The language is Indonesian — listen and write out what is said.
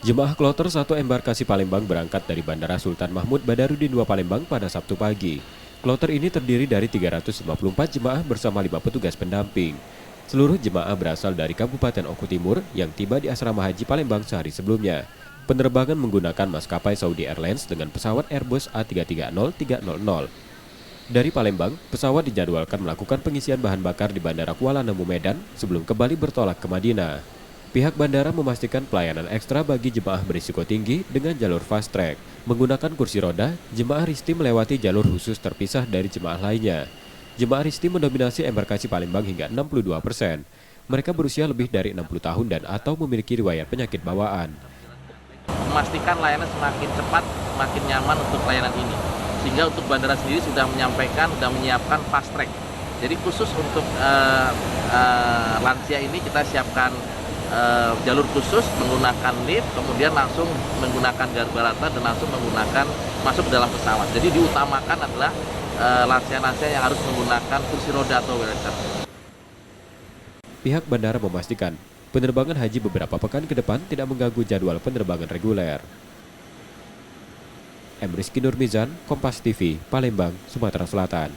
Jemaah kloter 1 embarkasi Palembang berangkat dari Bandara Sultan Mahmud Badarudin II Palembang pada Sabtu pagi. Kloter ini terdiri dari 354 jemaah bersama 5 petugas pendamping. Seluruh jemaah berasal dari Kabupaten Oku Timur yang tiba di Asrama Haji Palembang sehari sebelumnya. Penerbangan menggunakan maskapai Saudi Airlines dengan pesawat Airbus A330-300. Dari Palembang, pesawat dijadwalkan melakukan pengisian bahan bakar di Bandara Kuala Namu Medan sebelum kembali bertolak ke Madinah. Pihak bandara memastikan pelayanan ekstra bagi jemaah berisiko tinggi dengan jalur fast track. Menggunakan kursi roda, jemaah Risti melewati jalur khusus terpisah dari jemaah lainnya. Jemaah Risti mendominasi embarkasi Palembang hingga 62%. Mereka berusia lebih dari 60 tahun dan atau memiliki riwayat penyakit bawaan. Memastikan layanan semakin cepat, semakin nyaman untuk layanan ini. Sehingga untuk bandara sendiri sudah menyiapkan fast track. Jadi khusus untuk lansia ini kita siapkan jalur khusus menggunakan lift, kemudian langsung menggunakan garbarata dan langsung masuk ke dalam pesawat. Jadi diutamakan adalah lansia-lansia yang harus menggunakan kursi roda atau wheelchair. Pihak bandara memastikan penerbangan haji beberapa pekan ke depan tidak mengganggu jadwal penerbangan reguler. M. Rizky Nurmizan, Kompas TV, Palembang, Sumatera Selatan.